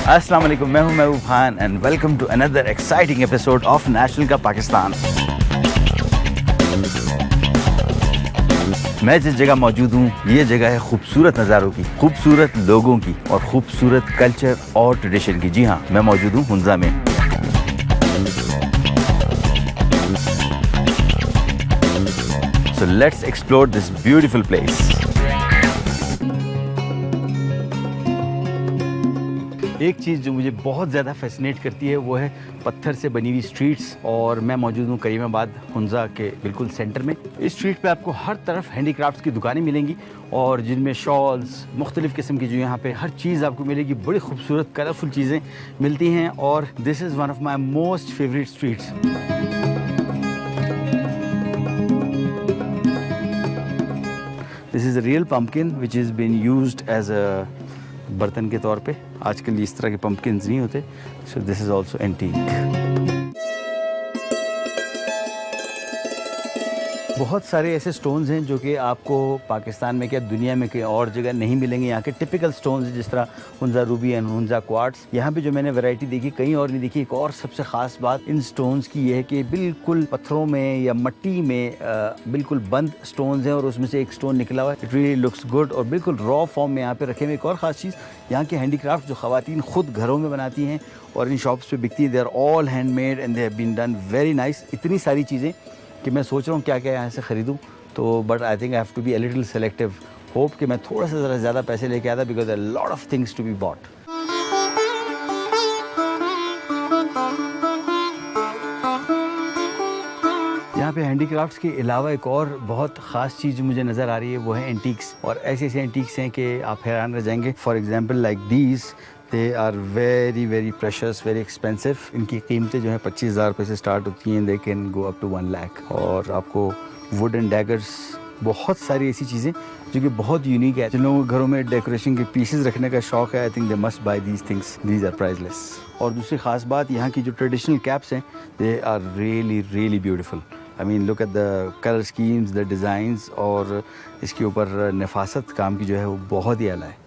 अस्सलाम वालेकुम, मैं हूं Mehboob Khan and welcome to another exciting episode of national का पाकिस्तान। मैं जिस जगह मौजूद हूं, ये जगह है खूबसूरत नज़ारों की, खूबसूरत लोगों की और खूबसूरत कल्चर और ट्रेडिशन की। जी हाँ, मैं मौजूद हूं हुंजा में। So let's explore this beautiful place. एक चीज़ जो मुझे बहुत ज़्यादा फैसिनेट करती है वो है पत्थर से बनी हुई स्ट्रीट्स। और मैं मौजूद हूँ करीमाबाद हुंजा के बिल्कुल सेंटर में। इस स्ट्रीट पे आपको हर तरफ हैंडीक्राफ्ट्स की दुकानें मिलेंगी और जिनमें शॉल्स, मुख्तलिफ़ किस्म की जो यहाँ पे हर चीज़ आपको मिलेगी। बड़ी खूबसूरत कलरफुल चीज़ें मिलती हैं और this is one of my most favourite streets. This is a real pumpkin which is been used as a बर्तन के तौर पे। आजकल इस तरह के पम्पकिन्स नहीं होते। So this is also antique. बहुत सारे ऐसे स्टोन्स हैं जो कि आपको पाकिस्तान में क्या दुनिया में कहीं और जगह नहीं मिलेंगे। यहाँ के टिपिकल स्टोन्स जिस तरह Hunza Ruby and Hunza quartz, यहाँ पे जो मैंने वैरायटी देखी कहीं और नहीं देखी। एक और सबसे ख़ास बात इन स्टोन्स की यह है कि बिल्कुल पत्थरों में या मिट्टी में बिल्कुल बंद स्टोन्स हैं और उसमें से एक स्टोन निकला हुआ है। इट रियली लुक्स गुड और बिल्कुल रॉ फॉर्म में यहाँ पे रखे हुए। एक और ख़ास चीज़, यहाँ के हैंडीक्राफ्ट जो ख़वातीन ख़ुद घरों में बनाती हैं और इन शॉप्स पे बिकती हैं, they are all handmade and they have been done very nice. इतनी सारी चीज़ें कि मैं सोच रहा हूँ क्या क्या यहाँ से ख़रीदूँ। तो but I think I have to be a little selective. Hope कि मैं थोड़ा सा ज़रा ज़्यादा पैसे लेके आता because a lot of things to be bought. यहाँ पे हैंडीक्राफ्ट्स के अलावा एक और बहुत ख़ास चीज़ जो मुझे नज़र आ रही है वो है एंटीक्स। और ऐसे ऐसे एंटीक्स हैं कि आप हैरान रह जाएंगे। For example like these, they are very very precious, very expensive. इनकी कीमतें जो है 25,000 रुपये से स्टार्ट होती हैं। They can go up to 1 lakh. और आपको वुडन डैगर्स, बहुत सारी ऐसी चीज़ें जो कि बहुत यूनिक है। जिन लोगों के घरों में डेकोरेशन के पीसेस रखने का शौक़ है, I think they must buy these things. These are priceless. और दूसरी ख़ास बात, यहाँ की जो ट्रेडिशनल कैप्स हैं, they are really really beautiful. I mean look at the colour schemes, the designs, और इसके ऊपर नफासत काम की जो है वो बहुत ही आला है।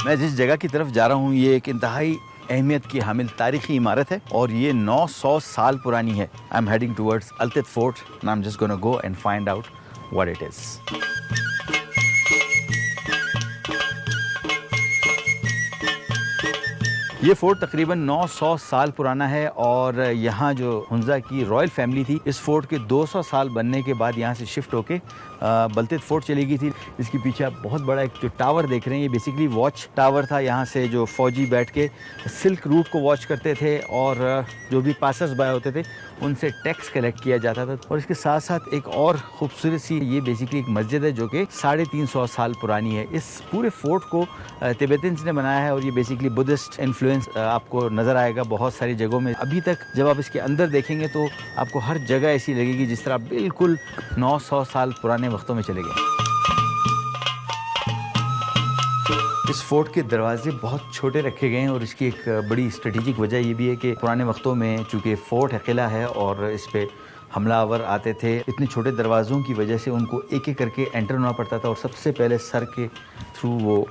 मैं जिस जगह की तरफ जा रहा हूँ ये एक इंतहाई अहमियत की हामिल तारीखी इमारत है और ये 900 साल पुरानी है। I am heading towards Altit fort and I am just gonna go and find out what it is. ये फोर्ट तकरीबन 900 साल पुराना है और यहाँ जो हुंजा की रॉयल फैमिली थी, इस फोर्ट के 200 साल बनने के बाद यहाँ से शिफ्ट होके बल्तित फोर्ट चली गई थी। इसके पीछे आप बहुत बड़ा एक जो टावर देख रहे हैं, ये बेसिकली वॉच टावर था। यहाँ से जो फौजी बैठ के सिल्क रूट को वॉच करते थे और जो भी पासर्स बाय होते थे उनसे टैक्स कलेक्ट किया जाता था। और इसके साथ साथ एक और खूबसूरत सी, ये बेसिकली एक मस्जिद है जो कि 350 साल पुरानी है। इस पूरे फोर्ट को तिब्बतियंस ने बनाया है और ये बेसिकली बुद्धिस्ट इन्फ्लुएंस आपको नज़र आएगा बहुत सारी जगहों में। अभी तक जब आप इसके अंदर देखेंगे तो आपको हर जगह ऐसी लगेगी जिस तरह बिल्कुल 900 साल पुराने वक्तों में चले गए। इस फोर्ट के दरवाजे बहुत छोटे रखे गए हैं और इसकी एक बड़ी स्ट्रेटेजिक वजह ये भी है कि पुराने वक्तों में चूँकि फोर्ट है, किला है और इस पे हमलावर आते थे, इतने छोटे दरवाज़ों की वजह से उनको एक एक करके एंटर होना पड़ता था और सबसे पहले सर के थ्रू वो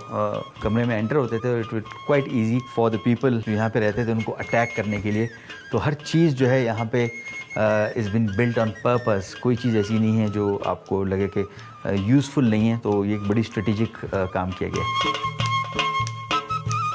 कमरे में एंटर होते थे। It was quite easy for the people जो यहाँ पे रहते थे उनको अटैक करने के लिए। तो हर चीज़ जो है यहाँ पे is been built on purpose. कोई चीज़ ऐसी नहीं है जो आपको लगे कि यूज़फुल नहीं है। तो ये एक बड़ी स्ट्रेटेजिक काम किया गया।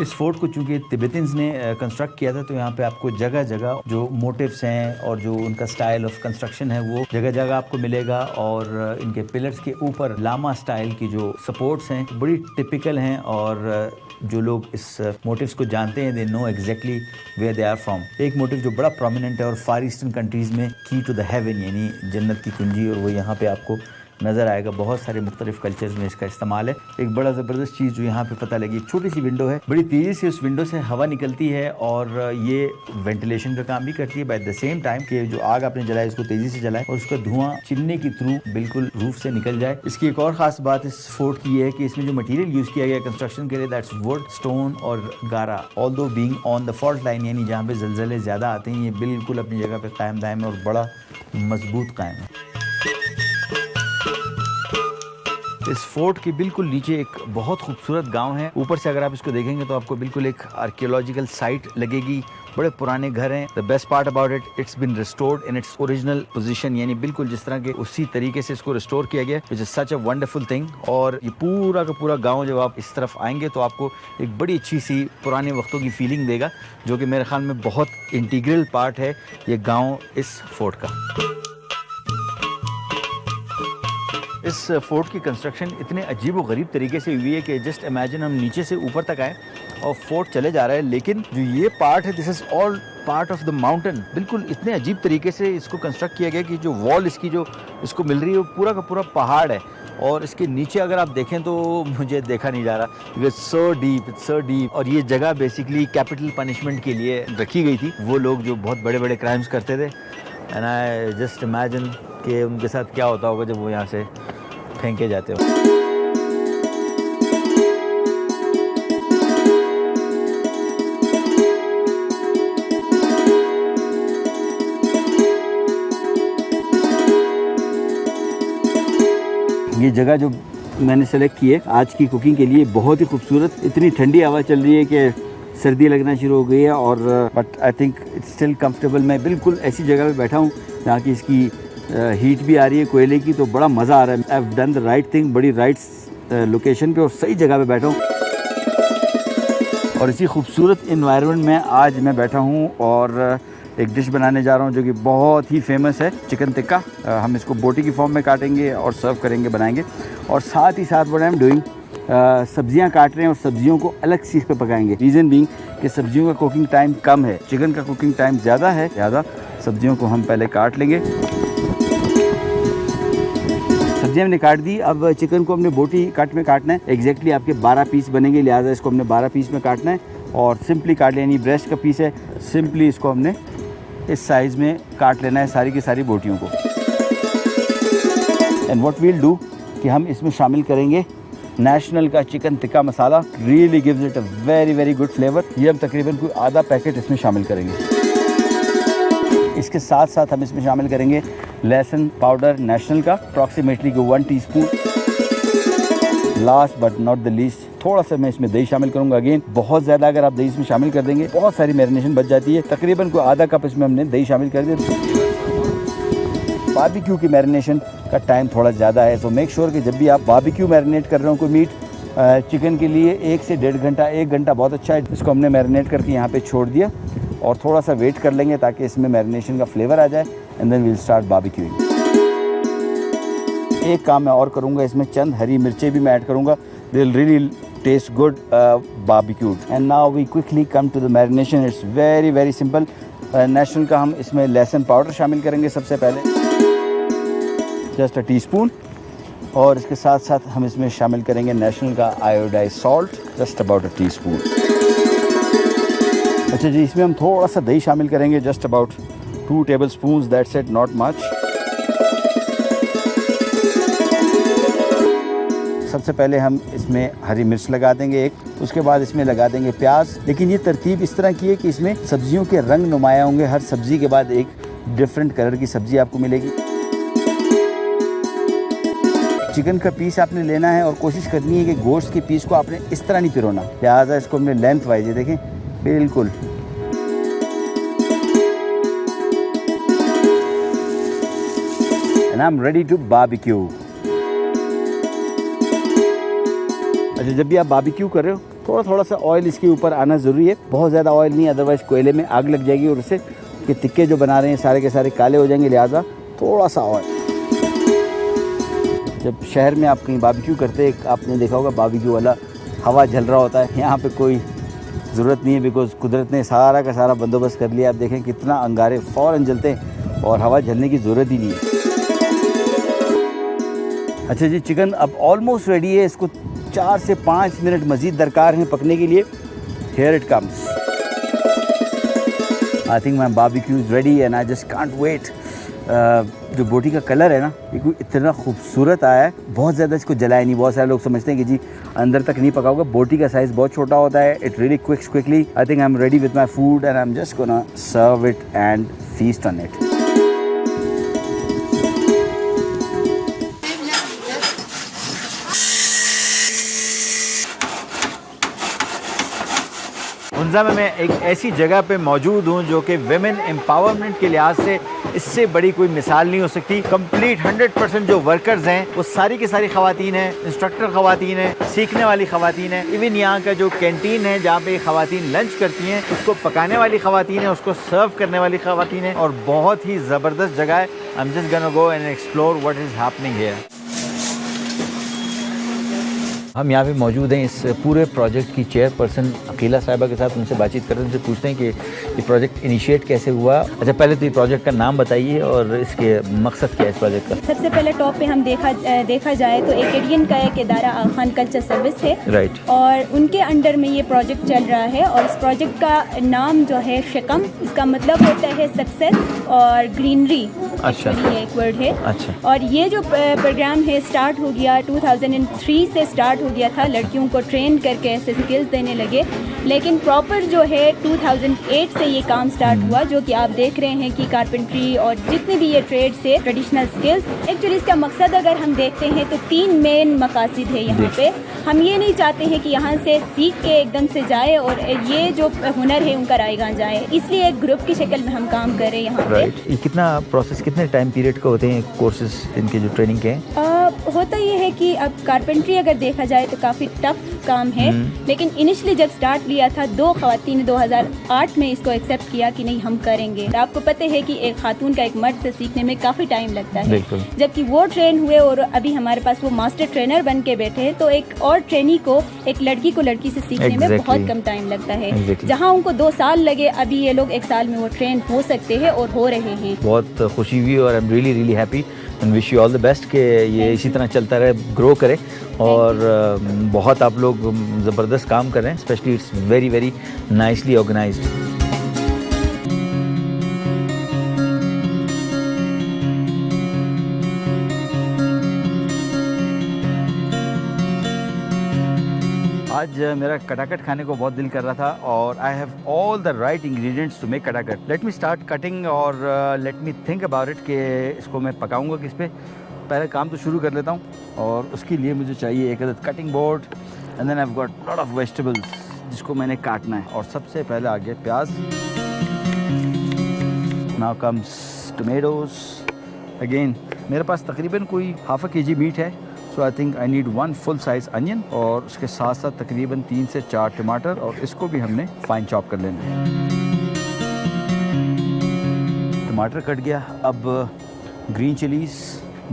इस फोर्ट को चूँकि तिब्बतियंस ने कंस्ट्रक्ट किया था तो यहाँ पे आपको जगह जगह जो मोटिव्स हैं और जो उनका स्टाइल ऑफ कंस्ट्रक्शन है वो जगह जगह आपको मिलेगा। और इनके पिलर्स के ऊपर लामा स्टाइल की जो सपोर्ट्स हैं बड़ी टिपिकल हैं और जो लोग इस मोटिव्स को जानते हैं they know exactly where they are from. एक मोटिव जो बड़ा प्रोमिनेंट है और फार ईस्टर्न कंट्रीज़ में की टू द हेवन यानी जन्नत की कुंजी, और वो यहाँ पे आपको नज़र आएगा। बहुत सारे मुख्तलिफ कल्चर्स में इसका इस्तेमाल है। एक बड़ा ज़बरदस्त चीज़ जो यहाँ पे पता लगी, छोटी सी विंडो है, बड़ी तेज़ी से उस विंडो से हवा निकलती है और ये वेंटिलेशन का काम भी करती है। बाय द सेम टाइम कि जो आग आपने जलाए उसको तेज़ी से जलाए और उसका धुआं चिमनी के थ्रू बिल्कुल रूफ से निकल जाए। इसकी एक और ख़ास बात इस फोर्ट की है कि इसमें जो मटीरियल यूज़ किया गया कंस्ट्रक्शन के लिए, दैट्स वुड, स्टोन और गारा। Although being on the fault line, यानी जहाँ पे ज़लज़ले ज़्यादा आते हैं, ये बिल्कुल अपनी जगह पे कायम दायम है और बड़ा मजबूत कायम है। इस फोर्ट के बिल्कुल नीचे एक बहुत खूबसूरत गांव है। ऊपर से अगर आप इसको देखेंगे तो आपको बिल्कुल एक आर्कियोलॉजिकल साइट लगेगी। बड़े पुराने घर हैं। The best part about it, it's been restored in its original position, यानी बिल्कुल जिस तरह के उसी तरीके से इसको रिस्टोर किया गया, which is such a wonderful thing. और ये पूरा का पूरा गांव जब आप इस तरफ आएंगे तो आपको एक बड़ी अच्छी सी पुराने वक्तों की फीलिंग देगा, जो कि मेरे ख्याल में बहुत इंटीग्रल पार्ट है ये गाँव इस फोर्ट का। इस फोर्ट की कंस्ट्रक्शन इतने अजीब व गरीब तरीके से हुई है कि जस्ट इमेजिन हम नीचे से ऊपर तक आए और फोर्ट चले जा रहा है, लेकिन जो ये पार्ट है this is all part of the mountain. बिल्कुल इतने अजीब तरीके से इसको कंस्ट्रक्ट किया गया कि जो वॉल इसकी जो इसको मिल रही है वो पूरा का पूरा पहाड़ है और इसके नीचे अगर आप देखें तो मुझे देखा नहीं जा रहा, इट्स सो डीप। और ये जगह बेसिकली कैपिटल पनिशमेंट के लिए रखी गई थी। वो लोग जो बहुत बड़े बड़े क्राइम्स करते थे, एंड आई जस्ट इमेजिन कि उनके साथ क्या होता होगा जब वो यहाँ से फेंके जाते हो। ये जगह जो मैंने सेलेक्ट की है आज की कुकिंग के लिए बहुत ही खूबसूरत। इतनी ठंडी हवा चल रही है कि सर्दी लगना शुरू हो गई है और but I think it's still comfortable. मैं बिल्कुल ऐसी जगह पे बैठा हूँ जहाँ की इसकी हीट भी आ रही है कोयले की, तो बड़ा मज़ा आ रहा है। I have done the right thing, बड़ी राइट लोकेशन पे और सही जगह पे बैठा हूँ और इसी खूबसूरत इन्वायरमेंट में आज मैं बैठा हूँ और एक डिश बनाने जा रहा हूँ जो कि बहुत ही फेमस है, चिकन टिक्का। हम इसको बोटी की फॉर्म में काटेंगे और सर्व करेंगे, बनाएंगे। और साथ ही साथ व्हाट आई एम डूइंग, सब्जियां काट रहे हैं और सब्जियों को अलग चीज़ पे पकाएंगे। रीज़न बीइंग कि सब्जियों का कुकिंग टाइम कम है, चिकन का कुकिंग टाइम ज़्यादा है। ज़्यादा सब्जियों को हम पहले काट लेंगे। सब्जियां हमने काट दी, अब चिकन को हमने बोटी कट में काटना है। एग्जैक्टली आपके 12 पीस बनेंगे, लिहाजा इसको हमने 12 पीस में काटना है और सिंपली काट लेनी। ब्रेस्ट का पीस है, सिंपली इसको हमने इस साइज़ में काट लेना है सारी की सारी बोटियों को। एंड व्हाट वील डू कि हम इसमें शामिल करेंगे नेशनल का chicken tikka masala. Really gives it a very very good flavour. ये हम तकरीबन कोई आधा पैकेट इसमें शामिल करेंगे। इसके साथ साथ हम इसमें शामिल करेंगे लहसुन पाउडर नेशनल का, approximately 1 teaspoon. Last but not the least थोड़ा सा मैं इसमें दही शामिल करूंगा। अगेन बहुत ज़्यादा अगर आप दही इसमें शामिल कर देंगे बहुत सारी मैरिनेशन बच जाती है। तकरीबन कोई आधा कप इसमें हमने दही शामिल कर दिया। बारबेक्यू की मैरिनेशन का टाइम थोड़ा ज़्यादा है, तो मेक श्योर कि जब भी आप बारबेक्यू मैरिनेट कर रहे हो कोई मीट, चिकन के लिए 1 से 1.5 घंटा, 1 घंटा बहुत अच्छा है। इसको हमने मैरिनेट करके यहाँ पे छोड़ दिया और थोड़ा सा वेट कर लेंगे ताकि इसमें मैरिनेशन का फ्लेवर आ जाए एंड देन वील स्टार्ट बारबेक्यूइंग। एक काम मैं और करूँगा, इसमें चंद हरी मिर्चें भी मैं ऐड करूँगा। They will really taste good barbecued. And now we quickly come to the marination. It's very very simple. National का हम इसमें लहसुन पाउडर शामिल करेंगे सबसे पहले, जस्ट 1 टीस्पून। और इसके साथ साथ हम इसमें शामिल करेंगे नेशनल का iodise salt, just about 1 teaspoon. अच्छा जी, इसमें हम थोड़ा सा दही शामिल करेंगे, just about 2 tablespoon, that's it, not much. सबसे पहले हम इसमें हरी मिर्च लगा देंगे एक, उसके बाद इसमें लगा देंगे प्याज। लेकिन ये तरतीब इस तरह की है कि इसमें सब्जियों के रंग नुमाया होंगे। हर सब्जी के बाद एक डिफरेंट कलर की सब्जी आपको मिलेगी। चिकन का पीस आपने लेना है और कोशिश करनी है कि गोश्त के पीस को आपने इस तरह नहीं पिरोना, लिहाजा इसको हमने लेंथ वाइज, देखें बिल्कुल and I am ready to barbecue. अच्छा, जब भी आप बारबेक्यू कर रहे हो थोड़ा सा ऑयल इसके ऊपर आना ज़रूरी है, बहुत ज़्यादा ऑयल नहीं, अदरवाइज़ कोयले में आग लग जाएगी और उससे कि टिक्के जो बना रहे हैं सारे के सारे काले हो जाएंगे, लिहाजा थोड़ा सा ऑयल। जब शहर में आप कहीं बारबेक्यू करते हैं, आपने देखा होगा बारबेक्यू वाला हवा जल रहा होता है। यहाँ पे कोई ज़रूरत नहीं है, बिकॉज कुदरत ने सारा का सारा बंदोबस्त कर लिया। आप देखें कितना अंगारे फ़ौरन जलते हैं और हवा झलने की ज़रूरत ही नहीं है। अच्छा जी, चिकन अब ऑलमोस्ट रेडी है। इसको 4 से 5 मिनट मज़ीद दरकार हैं पकने के लिए। Here it comes. I think my barbecue is ready and I just can't wait. जो बोटी का कलर है ना, ये कोई इतना खूबसूरत आया है। बहुत ज़्यादा इसको जलाया नहीं। बहुत सारे लोग समझते हैं कि जी अंदर तक नहीं पका होगा। बोटी का साइज़ बहुत छोटा होता है। It really quicks quickly. I think I am ready with my food and I am just gonna serve it and feast on it. Hunza में मैं एक ऐसी जगह पे मौजूद हूँ जो कि वेमेन एम्पावरमेंट के लिहाज से इससे बड़ी कोई मिसाल नहीं हो सकती। कंप्लीट 100% जो वर्कर्स हैं वो सारी की सारी ख़वातीन हैं, इंस्ट्रक्टर ख़वातीन हैं, सीखने वाली ख़वातीन हैं। इवन यहाँ का जो कैंटीन है जहाँ पे ख़वातीन लंच करती हैं, उसको पकाने वाली ख़वातीन हैं, उसको सर्व करने वाली ख़वातीन हैं। और बहुत ही ज़बरदस्त जगह है। I am just gonna go and explore what is happening here. हम यहाँ पे मौजूद हैं इस पूरे प्रोजेक्ट की चेयरपर्सन अकीला साहिबा के साथ। उनसे बातचीत करते हैं, उनसे पूछते हैं कि ये प्रोजेक्ट इनिशिएट कैसे हुआ। अच्छा, पहले तो ये प्रोजेक्ट का नाम बताइए और इसके मकसद क्या है इस प्रोजेक्ट का। सबसे पहले टॉप पे हम देखा जाए तो एकेडियन का एक इदारा खान कल्चर सर्विस है, राइट। और उनके अंडर में ये प्रोजेक्ट चल रहा है। और इस प्रोजेक्ट का नाम जो है शिकम, इसका मतलब होता है सक्सेस और ग्रीनरी। अच्छा, ये एक वर्ड है। अच्छा। और ये जो प्रोग्राम है स्टार्ट हो गया 2003 से स्टार्ट हो गया था। लड़कियों को ट्रेन करके ऐसे स्किल्स देने लगे, लेकिन प्रॉपर जो है 2008 से ये काम स्टार्ट हुआ, जो कि आप देख रहे हैं कि कारपेंट्री और जितने भी ये ट्रेड से ट्रेडिशनल स्किल्स। एक्चुअली इसका मकसद अगर हम देखते हैं तो 3 मेन मकासद है यहाँ पे। हम ये नहीं चाहते हैं कि यहाँ से सीख के एकदम से जाए और ये जो हुनर है उनका रायगान जाए, इसलिए एक ग्रुप की शक्ल में हम काम कर रहे हैं यहाँ पे। ये कितना प्रोसेस, कितने टाइम पीरियड का होते हैं कोर्सेज इनके जो ट्रेनिंग के हैं? होता ये है कि अब कारपेंट्री अगर देखा जाए तो काफ़ी टफ काम है, लेकिन इनिशियली जब स्टार्ट लिया था 2 ख़वातीन ने 2008 में इसको एक्सेप्ट किया कि नहीं हम करेंगे। आपको पता है कि एक खातून का एक मर्द से सीखने में काफ़ी टाइम लगता है, जबकि वो ट्रेन हुए और अभी हमारे पास वो मास्टर ट्रेनर बन के बैठे हैं। तो एक और ट्रेनी को, एक लड़की को लड़की से सीखने में बहुत कम टाइम लगता है। जहाँ उनको 2 साल लगे, अभी ये लोग 1 साल में वो ट्रेन हो सकते हैं और हो रहे हैं। बहुत खुशी हुई और I am really really happy and wish you all the best कि ये इसी तरह चलता रहे, ग्रो करे। और बहुत आप लोग ज़बरदस्त काम कर रहे हैं, specially it's very very nicely organised. आज मेरा कटाकट खाने को बहुत दिल कर रहा था और I have all the right ingredients to make katakat. Let me start cutting और let me think about it कि इसको मैं पकाऊंगा किस पे। पहले काम तो शुरू कर लेता हूँ और उसके लिए मुझे चाहिए एक अदद cutting board and then I have got lot of vegetables जिसको मैंने काटना है। और सबसे पहले आ गया प्याज। Now comes tomatoes. अगेन मेरे पास तकरीबन कोई हाफ a kg मीट है, so I think I need 1 full size onion और उसके साथ साथ तकरीबन 3 से 4 टमाटर, और इसको भी हमने फाइन चॉप कर लेना है। टमाटर कट गया। अब green chillies,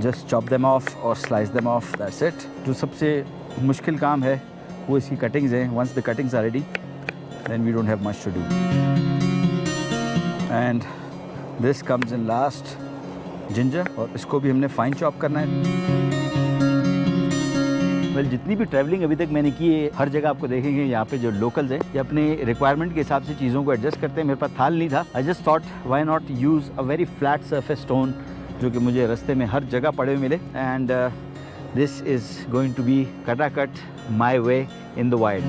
just chop them off और slice them off, that's it. जो सबसे मुश्किल काम है वो इसकी कटिंग्स हैं। Once the cuttings are ready then we don't have much to do. And this comes in last, ginger, और इसको भी हमने फाइन चॉप करना है। वेल, जितनी भी ट्रैवलिंग अभी तक मैंने की है, हर जगह आपको देखेंगे यहाँ पे जो लोकल्स हैं ये अपने रिक्वायरमेंट के हिसाब से चीज़ों को एडजस्ट करते हैं। मेरे पास थाल नहीं था। I just thought why not use a very flat surface stone जो कि मुझे रास्ते में हर जगह पड़े हुए मिले। And this is going to be katakat my way in the wild.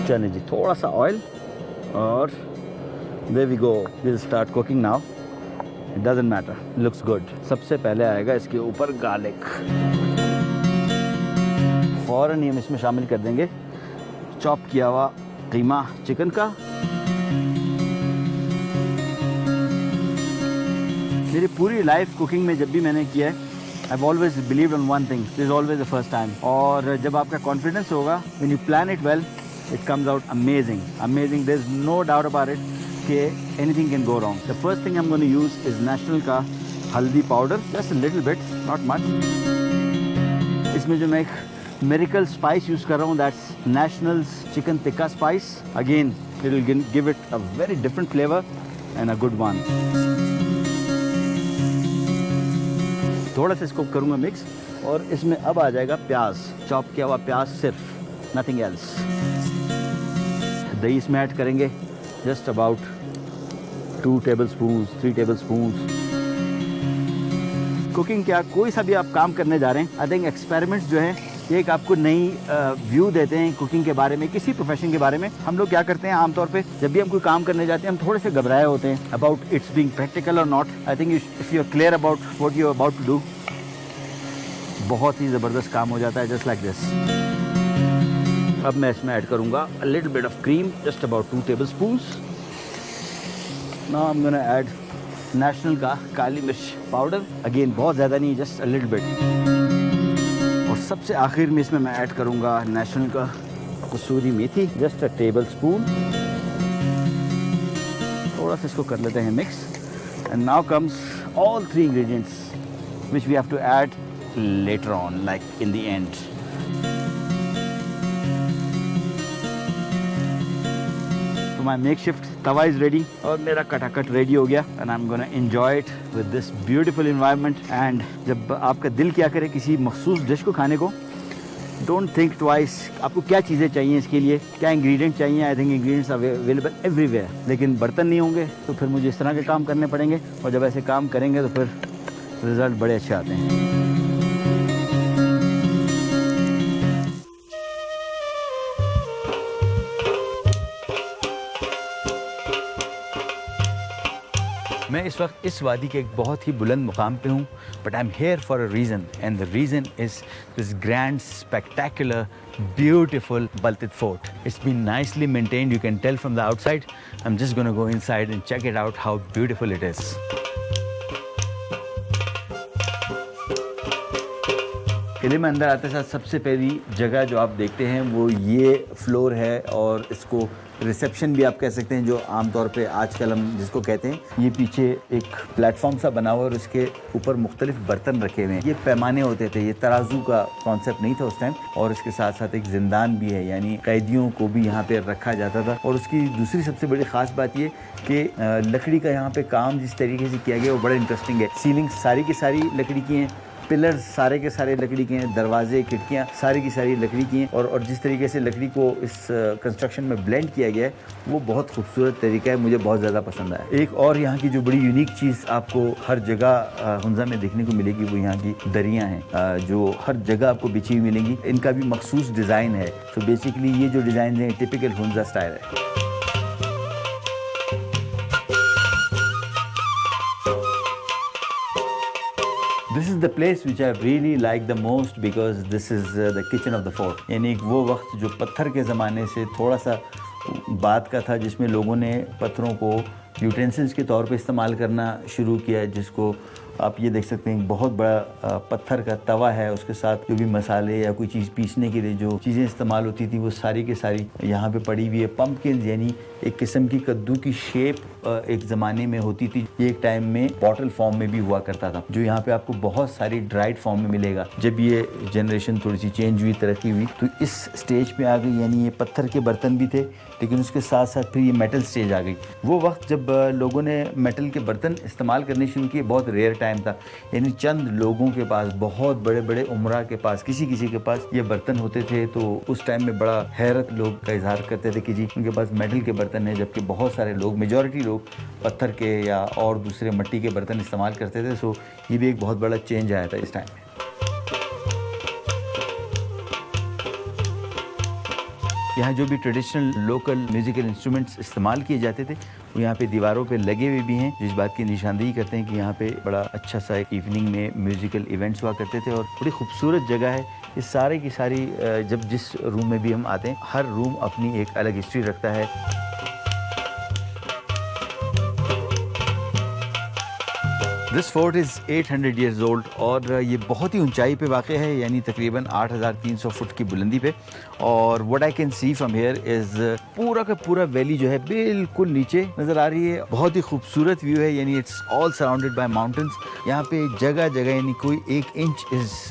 चलिए जी, थोड़ा सा ऑयल और there we go, we will start cooking now. It doesn't matter, looks good। सबसे पहले आएगा इसके ऊपर गार्लिक। फ़ौरन ही हम इसमें शामिल कर देंगे चॉप किया हुआ कीमा चिकन का। मेरी पूरी लाइफ कुकिंग में जब भी मैंने किया है, I've always believed on one thing, this is always the first time। और जब आपका कॉन्फिडेंस होगा, when you plan it well, it comes out amazing, amazing। There's no doubt about it कि anything can go wrong। The first thing I'm going to use is National का हल्दी powder, just a little bit, not much। इसमें जो मैं एक miracle spice use कर रहा हूँ, that's National's chicken tikka spice. Again, it will give it a very different flavor and a good one। थोड़ा सा इसको करूँगा मिक्स और इसमें अब आ जाएगा प्याज, चॉप किया हुआ प्याज सिर्फ, नथिंग एल्स। दही इसमें ऐड करेंगे just about 2 tablespoons 3 tablespoons. Cooking क्या कोई सा भी आप काम करने जा रहे हैं, आई थिंक एक्सपेरिमेंट्स जो है ये एक आपको नई व्यू देते हैं कुकिंग के बारे में, किसी प्रोफेशन के बारे में। हम लोग क्या करते हैं आमतौर पे जब भी हम कोई काम करने जाते हैं हम थोड़े से घबराए होते हैं अबाउट इट्स बीइंग प्रैक्टिकल और not. I think if you are clear about what you are about to do, बहुत ही ज़बरदस्त काम हो जाता है, जस्ट लाइक दिस। अब मैं इसमें ऐड करूँगा a little bit of cream, just about 2 tablespoons. Now I am gonna add national का काली मिर्च पाउडर, अगेन बहुत ज़्यादा नहीं, जस्ट अ लिटिल बिट। और सबसे आखिर में इसमें मैं ऐड करूँगा नेशनल का कसूरी मेथी, जस्ट अ टेबलस्पून। थोड़ा सा इसको कर लेते हैं mix. And now comes all 3 ingredients which we have to add later on, like in the end. So my makeshift tawa is ready और मेरा कटाकट रेडी हो गया and I'm gonna enjoy it with this beautiful environment. And जब आपका दिल क्या करे किसी मखसूस डिश को खाने को, don't think twice आपको क्या चीज़ें चाहिए इसके लिए, क्या इंग्रेडिएंट चाहिए। I think ingredients available everywhere, लेकिन बर्तन नहीं होंगे तो फिर मुझे इस तरह के काम करने पड़ेंगे, और जब ऐसे काम करेंगे तो फिर रिजल्ट बड़े अच्छे आते हैं। मैं इस वक्त इस वादी के एक बहुत ही बुलंद मुकाम पे हूँ, but I am here for a reason, and the reason is this grand spectacular beautiful Baltit fort. It's been nicely maintained, you can tell from the outside. I'm just going to go inside and check it out how beautiful it is. किले में अंदर आते साथ सबसे पहली जगह जो आप देखते हैं वो ये फ्लोर है, और इसको रिसेप्शन भी आप कह सकते हैं, जो आमतौर पे आजकल हम जिसको कहते हैं। ये पीछे एक प्लेटफॉर्म सा बना हुआ है और उसके ऊपर मुख्तलिफ बर्तन रखे हुए हैं। ये पैमाने होते थे, ये तराजू का कॉन्सेप्ट नहीं था उस टाइम, और इसके साथ साथ एक जिंदान भी है, यानी कैदियों को भी यहाँ पे रखा जाता था। और उसकी दूसरी सबसे बड़ी ख़ास बात ये कि लकड़ी का यहाँ पे काम जिस तरीके से किया गया वो बड़ा इंटरेस्टिंग है। सीलिंग सारी की सारी लकड़ी की हैं, पिलर्स सारे के सारे लकड़ी के हैं, दरवाजे खिड़कियाँ सारी की सारी लकड़ी की हैं, और जिस तरीके से लकड़ी को इस कंस्ट्रक्शन में ब्लेंड किया गया है वो बहुत खूबसूरत तरीका है, मुझे बहुत ज़्यादा पसंद आया। एक और यहाँ की जो बड़ी यूनिक चीज़ आपको हर जगह हुंजा में देखने को मिलेगी वो यहाँ की दरियाँ हैं, जो हर जगह आपको बिछी हुई मिलेंगी। इनका भी मखसूस डिज़ाइन है। तो बेसिकली ये जो डिज़ाइन है टिपिकल हुंजा स्टाइल है। This is the place which I really like the most because this is the kitchen of the fort. यानी वो वक्त जो पत्थर के ज़माने से थोड़ा सा बात का था, जिसमें लोगों ने पत्थरों को यूटेंसिल्स के तौर पे इस्तेमाल करना शुरू किया, जिसको आप ये देख सकते हैं बहुत बड़ा पत्थर का तवा है, उसके साथ जो भी मसाले या कोई चीज़ पीसने के लिए जो चीज़ें इस्तेमाल होती थी वो सारी की सारी यहाँ पे पड़ी हुई है। पम्पकिन यानी एक किस्म की कद्दू की शेप एक ज़माने में होती थी, ये एक टाइम में बॉटल फॉर्म में भी हुआ करता था, जो यहाँ पे आपको बहुत सारी ड्राइड फॉर्म में मिलेगा। जब ये जनरेशन थोड़ी सी चेंज हुई, तरक्की हुई, तो इस स्टेज पे आ गई, यानी ये पत्थर के बर्तन भी थे लेकिन उसके साथ साथ फिर ये मेटल स्टेज आ गई। वो वक्त जब लोगों ने मेटल के बर्तन इस्तेमाल करने शुरू किए, बहुत रेयर टाइम था, यानी चंद लोगों के पास, बहुत बड़े बड़े उमरा के पास, किसी किसी के पास ये बर्तन होते थे। तो उस टाइम में बड़ा हैरत लोग का इजहार करते थे कि जी उनके पास मेटल के बर्तन है, जबकि बहुत सारे लोग, मेजॉरिटी लोग पत्थर के या और दूसरे मिट्टी के बर्तन इस्तेमाल करते थे। सो ये भी एक बहुत बड़ा चेंज आया था इस टाइम में। यहाँ जो भी ट्रेडिशनल लोकल म्यूज़िकल इंस्ट्रूमेंट्स इस्तेमाल किए जाते थे वो यहाँ पे दीवारों पे लगे हुए भी हैं, जिस बात की निशानदेही करते हैं कि यहाँ पे बड़ा अच्छा सा एक इवनिंग में म्यूज़िकल इवेंट्स हुआ करते थे, और बड़ी खूबसूरत जगह है। ये सारे की सारी जब जिस रूम में भी हम आते हैं, हर रूम अपनी एक अलग हिस्ट्री रखता है। This fort is 800 years old, और ये बहुत ही ऊंचाई पे वाक़ है, यानी तकरीबन 8300 फुट की बुलंदी पे। और what I can see from here is पूरा का पूरा वैली जो है बिल्कुल नीचे नज़र आ रही है। बहुत ही खूबसूरत व्यू है, यानी it's all surrounded by mountains. यहाँ पे जगह जगह यानी कोई 1 इंच इस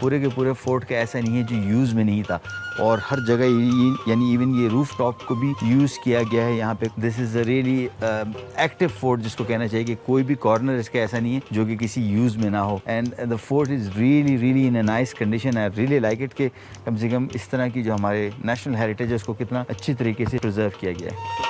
पूरे के पूरे फोर्ट का ऐसा नहीं है जो यूज़ में नहीं था। और हर जगह यानी इवन ये रूफ टॉप को भी यूज़ किया गया है यहाँ पे। This is a really active fort जिसको कहना चाहिए कि कोई भी कॉर्नर इसका ऐसा नहीं है जो कि किसी यूज़ में ना हो। And the fort is really in a nice condition. I really like it कि कम से कम इस तरह की जो हमारे नेशनल हेरिटेज है उसको कितना अच्छी तरीके से प्रिजर्व किया गया है।